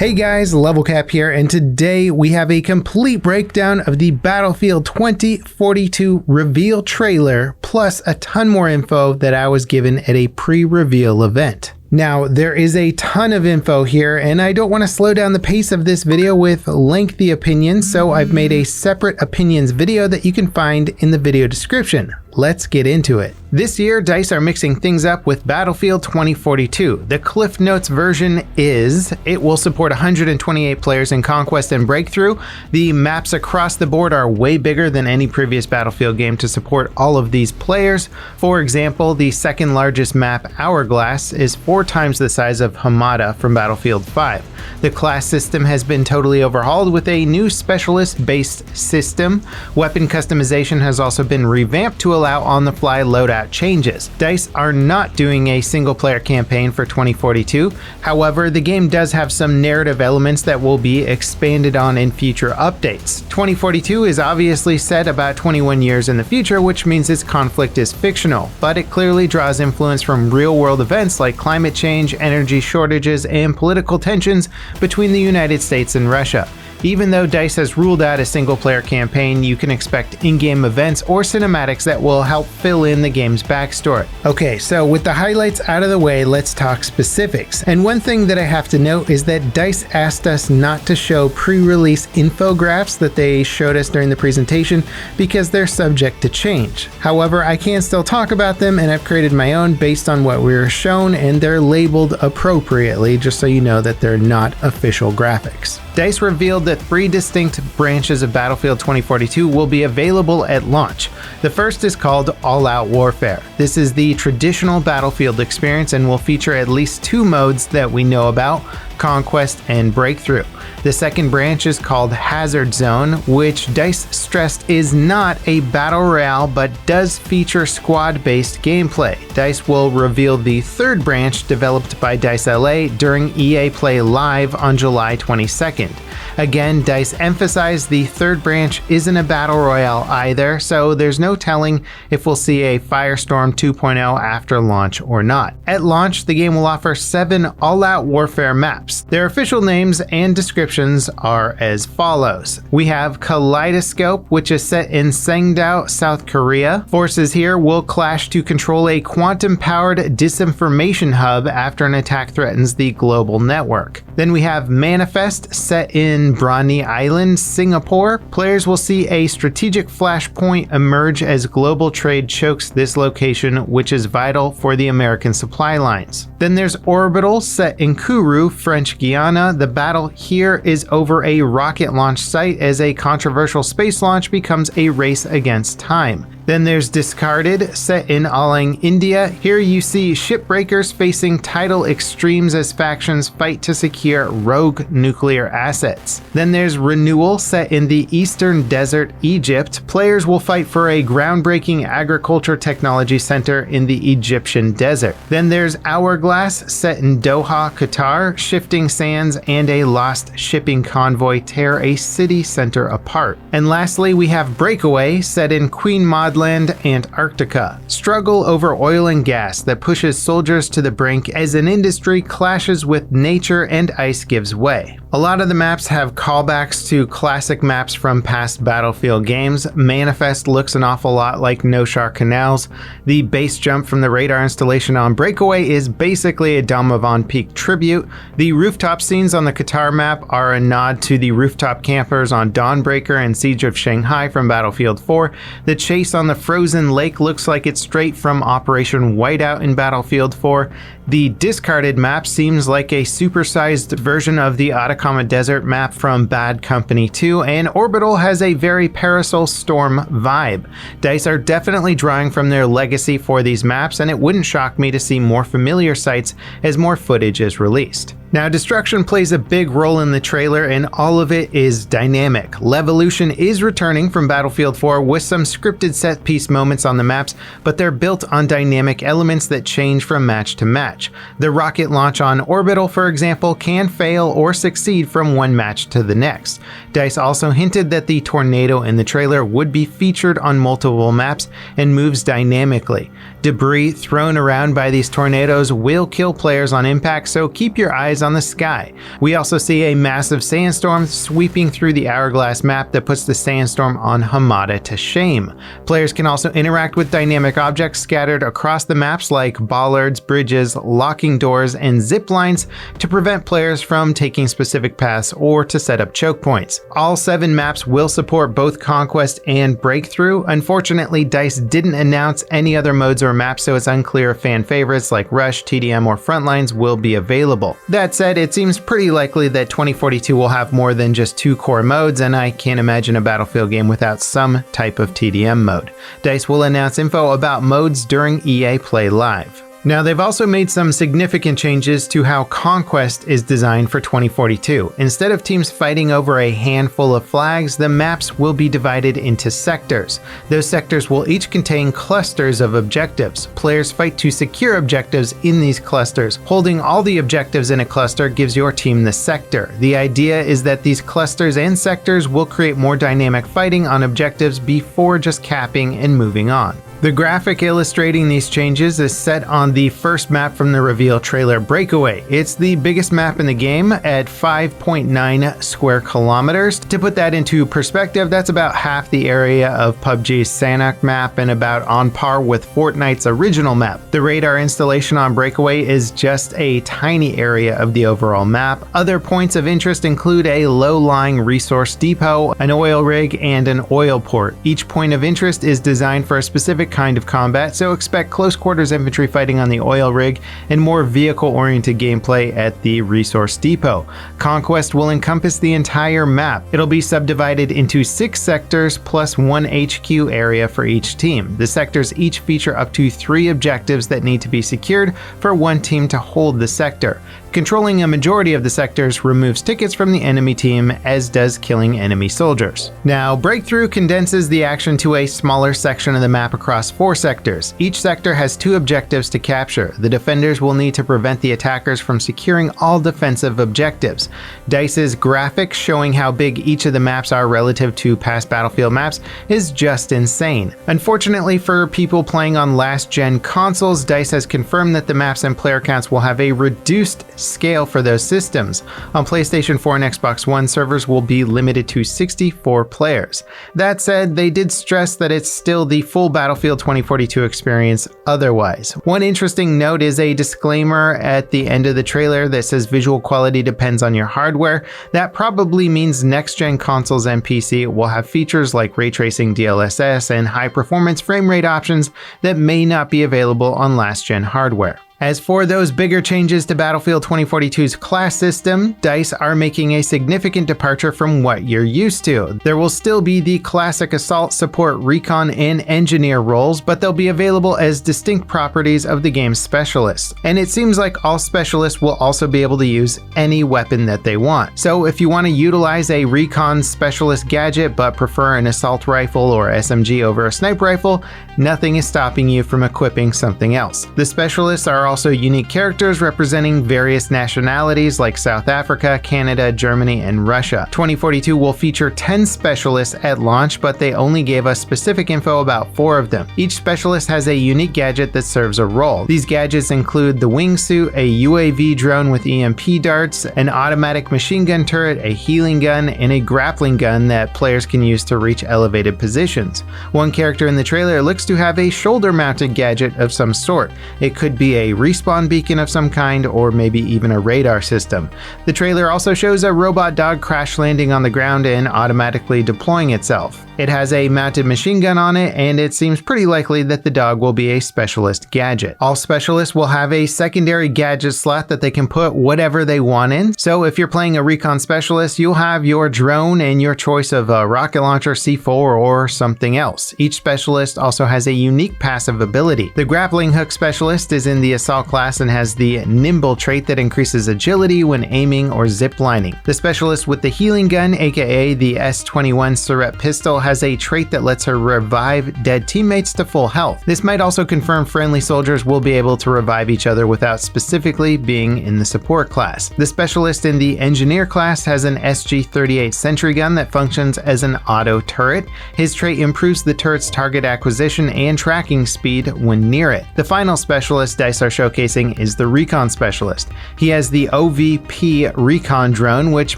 Hey guys, Level Cap here, and today we have a complete breakdown of the Battlefield 2042 reveal trailer, plus a ton more info that I was given at a pre-reveal event. Now, there is a ton of info here, and I don't want to slow down the pace of this video with lengthy opinions, so I've made a separate opinions video that you can find in the video description. Let's get into it. This year, DICE are mixing things up with Battlefield 2042. The Cliff Notes version is, it will support 128 players in Conquest and Breakthrough. The maps across the board are way bigger than any previous Battlefield game to support all of these players. For example, the second largest map, Hourglass, is 4 times the size of Hamada from Battlefield 5. The class system has been totally overhauled with a new specialist-based system. Weapon customization has also been revamped to allow on-the-fly loadout changes. DICE are not doing a single-player campaign for 2042. However, the game does have some narrative elements that will be expanded on in future updates. 2042 is obviously set about 21 years in the future, which means its conflict is fictional, but it clearly draws influence from real-world events like climate change, energy shortages, and political tensions between the United States and Russia. Even though DICE has ruled out a single-player campaign, you can expect in-game events or cinematics that will help fill in the game's backstory. Okay, so with the highlights out of the way, let's talk specifics. And one thing that I have to note is that DICE asked us not to show pre-release infographics that they showed us during the presentation because they're subject to change. However, I can still talk about them, and I've created my own based on what we were shown, and they're labeled appropriately just so you know that they're not official graphics. DICE revealed that 3 distinct branches of Battlefield 2042 will be available at launch. The first is called All-Out Warfare. This is the traditional Battlefield experience and will feature at least 2 modes that we know about, Conquest and Breakthrough. The second branch is called Hazard Zone, which DICE stressed is not a battle royale but does feature squad-based gameplay. DICE will reveal the third branch developed by DICE LA during EA Play Live on July 22nd. Again, DICE emphasized the third branch isn't a battle royale either, so there's no telling if we'll see a Firestorm 2.0 after launch or not. At launch, the game will offer 7 all-out warfare maps. Their official names and descriptions are as follows. We have Kaleidoscope, which is set in Sangdao, South Korea. Forces here will clash to control a quantum-powered disinformation hub after an attack threatens the global network. Then we have Manifest, set in Brani Island, Singapore. Players will see a strategic flashpoint emerge as global trade chokes this location, which is vital for the American supply lines. Then there's Orbital, set in Kourou, French Guiana. The battle here is over a rocket launch site as a controversial space launch becomes a race against time. Then there's Discarded, set in Alang, India. Here you see shipbreakers facing tidal extremes as factions fight to secure rogue nuclear assets. Then there's Renewal, set in the Eastern Desert, Egypt. Players will fight for a groundbreaking agriculture technology center in the Egyptian desert. Then there's Hourglass, set in Doha, Qatar. Shifting sands and a lost shipping convoy tear a city center apart. And lastly, we have Breakaway, set in Queen Maud Land, Antarctica. Struggle over oil and gas that pushes soldiers to the brink as an industry clashes with nature and ice gives way. A lot of the maps have callbacks to classic maps from past Battlefield games. Manifest looks an awful lot like Noshar Canals. The base jump from the radar installation on Breakaway is basically a Domovan Peak tribute. The rooftop scenes on the Qatar map are a nod to the rooftop campers on Dawnbreaker and Siege of Shanghai from Battlefield 4. The chase on the frozen lake looks like it's straight from Operation Whiteout in Battlefield 4. The Discarded map seems like a supersized version of the Atacama Desert map from Bad Company 2, and Orbital has a very Parasol Storm vibe. DICE are definitely drawing from their legacy for these maps, and it wouldn't shock me to see more familiar sites as more footage is released. Now, destruction plays a big role in the trailer, and all of it is dynamic. Levolution is returning from Battlefield 4 with some scripted set-piece moments on the maps, but they're built on dynamic elements that change from match to match. The rocket launch on Orbital, for example, can fail or succeed from one match to the next. DICE also hinted that the tornado in the trailer would be featured on multiple maps and moves dynamically. Debris thrown around by these tornadoes will kill players on impact, so keep your eyes on the sky. We also see a massive sandstorm sweeping through the Hourglass map that puts the sandstorm on Hamada to shame. Players can also interact with dynamic objects scattered across the maps like bollards, bridges, locking doors, and zip lines to prevent players from taking specific paths or to set up choke points. All 7 maps will support both Conquest and Breakthrough. Unfortunately, DICE didn't announce any other modes or maps, so it's unclear if fan favorites like Rush, TDM, or Frontlines will be available. That said, it seems pretty likely that 2042 will have more than just 2 core modes, and I can't imagine a Battlefield game without some type of TDM mode. DICE will announce info about modes during EA Play Live. Now, they've also made some significant changes to how Conquest is designed for 2042. Instead of teams fighting over a handful of flags, the maps will be divided into sectors. Those sectors will each contain clusters of objectives. Players fight to secure objectives in these clusters. Holding all the objectives in a cluster gives your team the sector. The idea is that these clusters and sectors will create more dynamic fighting on objectives before just capping and moving on. The graphic illustrating these changes is set on the first map from the reveal trailer, Breakaway. It's the biggest map in the game at 5.9 square kilometers. To put that into perspective, that's about half the area of PUBG's Sanhok map and about on par with Fortnite's original map. The radar installation on Breakaway is just a tiny area of the overall map. Other points of interest include a low-lying resource depot, an oil rig, and an oil port. Each point of interest is designed for a specific kind of combat, so expect close quarters infantry fighting on the oil rig and more vehicle-oriented gameplay at the resource depot. Conquest will encompass the entire map. It'll be subdivided into 6 sectors plus 1 HQ area for each team. The sectors each feature up to 3 objectives that need to be secured for one team to hold the sector. Controlling a majority of the sectors removes tickets from the enemy team, as does killing enemy soldiers. Now, Breakthrough condenses the action to a smaller section of the map across 4 sectors. Each sector has 2 objectives to capture. The defenders will need to prevent the attackers from securing all defensive objectives. DICE's graphics showing how big each of the maps are relative to past Battlefield maps is just insane. Unfortunately for people playing on last-gen consoles, DICE has confirmed that the maps and player counts will have a reduced scale for those systems. On PlayStation 4 and Xbox One, servers will be limited to 64 players. That said, they did stress that it's still the full Battlefield 2042 experience otherwise. One interesting note is a disclaimer at the end of the trailer that says visual quality depends on your hardware. That probably means next-gen consoles and PC will have features like ray tracing, DLSS, and high-performance frame rate options that may not be available on last-gen hardware. As for those bigger changes to Battlefield 2042's class system, DICE are making a significant departure from what you're used to. There will still be the classic assault, support, recon, and engineer roles, but they'll be available as distinct properties of the game's specialists. And it seems like all specialists will also be able to use any weapon that they want. So if you want to utilize a recon specialist gadget but prefer an assault rifle or SMG over a sniper rifle, nothing is stopping you from equipping something else. The specialists are also unique characters representing various nationalities like South Africa, Canada, Germany, and Russia. 2042 will feature 10 specialists at launch, but they only gave us specific info about 4 of them. Each specialist has a unique gadget that serves a role. These gadgets include the wingsuit, a UAV drone with EMP darts, an automatic machine gun turret, a healing gun, and a grappling gun that players can use to reach elevated positions. One character in the trailer looks to have a shoulder-mounted gadget of some sort. It could be a respawn beacon of some kind, or maybe even a radar system. The trailer also shows a robot dog crash landing on the ground and automatically deploying itself. It has a mounted machine gun on it, and it seems pretty likely that the dog will be a specialist gadget. All specialists will have a secondary gadget slot that they can put whatever they want in. So if you're playing a recon specialist, you'll have your drone and your choice of a rocket launcher, C4, or something else. Each specialist also has a unique passive ability. The grappling hook specialist is in the assault assault class and has the nimble trait that increases agility when aiming or ziplining. The specialist with the healing gun, aka the S21 Surrep pistol, has a trait that lets her revive dead teammates to full health. This might also confirm friendly soldiers will be able to revive each other without specifically being in the support class. The specialist in the engineer class has an SG-38 sentry gun that functions as an auto turret. His trait improves the turret's target acquisition and tracking speed when near it. The final specialist DICE are showcasing is the recon specialist. He has the OVP recon drone, which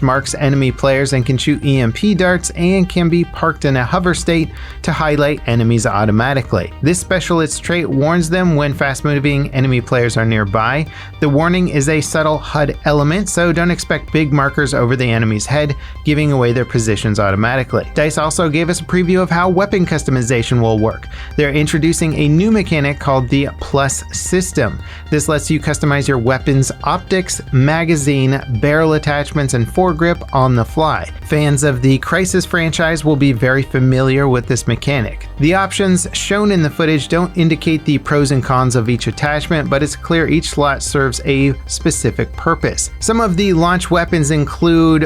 marks enemy players and can shoot EMP darts and can be parked in a hover state to highlight enemies automatically. This specialist's trait warns them when fast-moving enemy players are nearby. The warning is a subtle HUD element, so don't expect big markers over the enemy's head, giving away their positions automatically. DICE also gave us a preview of how weapon customization will work. They're introducing a new mechanic called the Plus system. This lets you customize your weapon's optics, magazine, barrel attachments, and foregrip on the fly. Fans of the Crysis franchise will be very familiar with this mechanic. The options shown in the footage don't indicate the pros and cons of each attachment, but it's clear each slot serves a specific purpose. Some of the launch weapons include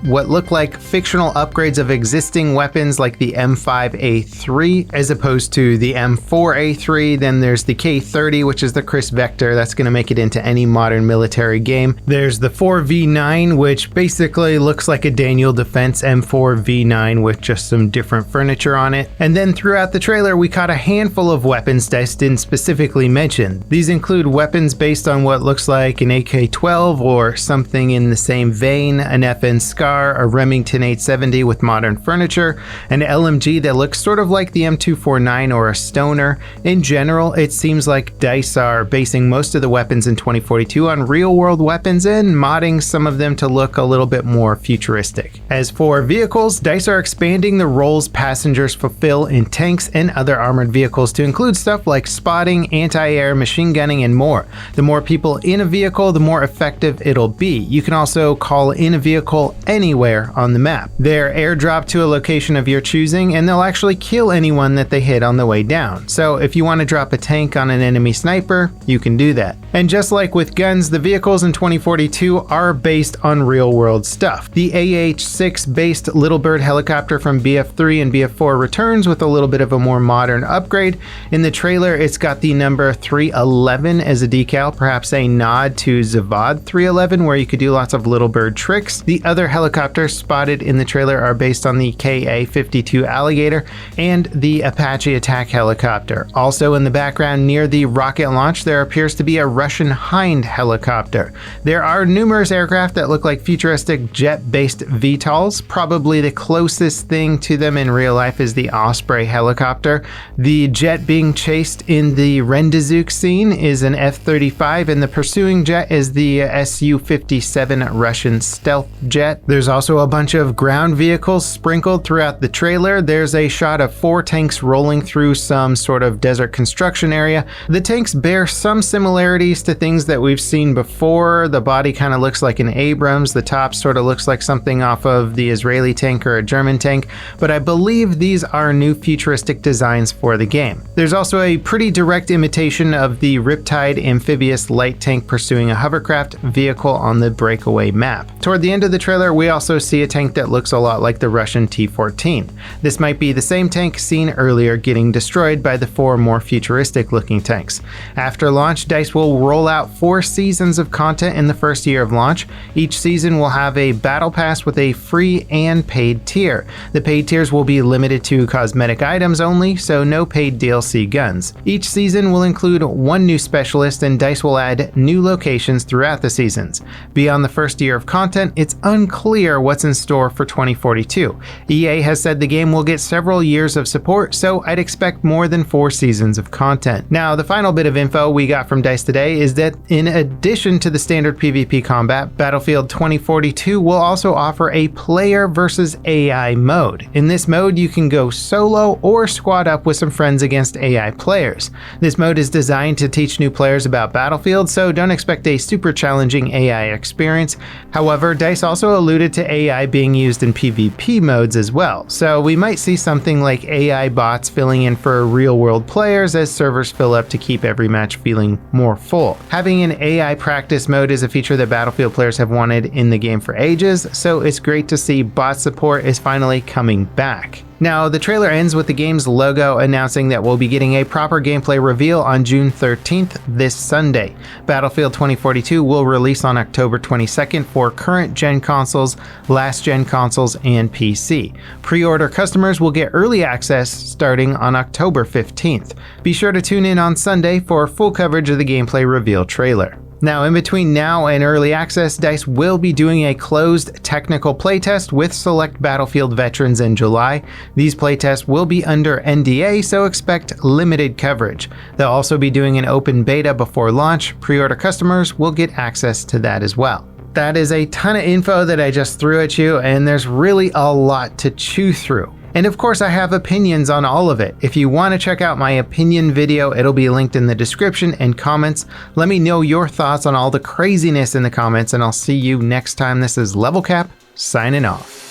what look like fictional upgrades of existing weapons like the M5A3 as opposed to the M4A3. Then there's the K30, which is the Chris Vector. That's going to make it into any modern military game. There's the 4V9, which basically looks like a Daniel Defense M4V9 with just some different furniture on it. And then throughout the trailer, we caught a handful of weapons DICE didn't specifically mention. These include weapons based on what looks like an AK-12 or something in the same vein, an FN Scar, a Remington 870 with modern furniture, an LMG that looks sort of like the M249 or a Stoner. In general, it seems like DICE are basing most of the weapons in 2042 on real-world weapons and modding some of them to look a little bit more futuristic. As for vehicles, DICE are expanding the roles passengers fulfill in tanks and other armored vehicles to include stuff like spotting, anti-air, machine gunning, and more. The more people in a vehicle, the more effective it'll be. You can also call in a vehicle anywhere on the map. They're airdropped to a location of your choosing, and they'll actually kill anyone that they hit on the way down. So if you want to drop a tank on an enemy sniper, you can do that. And just like with guns, the vehicles in 2042 are based on real-world stuff. The AH-6 based Little Bird helicopter from BF3 and BF4 returns with a little bit of a more modern upgrade. In the trailer, it's got the number 311 as a decal, perhaps a nod to Zavad 311, where you could do lots of Little Bird tricks. The other helicopters spotted in the trailer are based on the KA-52 Alligator and the Apache attack helicopter. Also in the background near the rocket launch, there appears to be a Russian Hind helicopter. There are numerous aircraft that look like futuristic jet-based VTOLs. Probably the closest thing to them in real life is the Osprey helicopter. The jet being chased in the Rendezvous scene is an F-35, and the pursuing jet is the Su-57 Russian stealth jet. There's also a bunch of ground vehicles sprinkled throughout the trailer. There's a shot of 4 tanks rolling through some sort of desert construction area. The tanks bear some similarities to things that we've seen before. The body kind of looks like an Abrams. The top sort of looks like something off of the Israeli tank or a German tank, but I believe these are new futuristic designs for the game. There's also a pretty direct imitation of the Riptide amphibious light tank pursuing a hovercraft vehicle on the breakaway map. Toward the end of the trailer, we also see a tank that looks a lot like the Russian T-14. This might be the same tank seen earlier getting destroyed by the 4 more futuristic looking tanks. After launch, DICE will roll out 4 seasons of content in the first year of launch. Each season will have a battle pass with a free and paid tier. The paid tiers will be limited to cosmetic items only, so no paid DLC guns. Each season will include 1 new specialist, and DICE will add new locations throughout the seasons. Beyond the first year of content, it's unclear what's in store for 2042. EA has said the game will get several years of support, so I'd expect more than 4 seasons of content. Now, the final bit of info we got from DICE today is that in addition to the standard PvP combat, Battlefield 2042 will also offer a player versus AI mode. In this mode, you can go solo or squad up with some friends against AI players. This mode is designed to teach new players about Battlefield, so don't expect a super challenging AI experience. However, DICE also alluded to AI being used in PvP modes as well, so we might see something like AI bots filling in for real-world players as servers fill up to keep every match feel feeling more full. Having an AI practice mode is a feature that Battlefield players have wanted in the game for ages, so it's great to see bot support is finally coming back. Now, the trailer ends with the game's logo announcing that we'll be getting a proper gameplay reveal on June 13th, this Sunday. Battlefield 2042 will release on October 22nd for current gen consoles, last gen consoles, and PC. Pre-order customers will get early access starting on October 15th. Be sure to tune in on Sunday for full coverage of the gameplay reveal trailer. Now, in between now and early access, DICE will be doing a closed technical playtest with select Battlefield veterans in July. These playtests will be under NDA, so expect limited coverage. They'll also be doing an open beta before launch. Pre-order customers will get access to that as well. That is a ton of info that I just threw at you, and there's really a lot to chew through. And of course, I have opinions on all of it. If you want to check out my opinion video, it'll be linked in the description and comments. Let me know your thoughts on all the craziness in the comments, and I'll see you next time. This is Level Cap, signing off.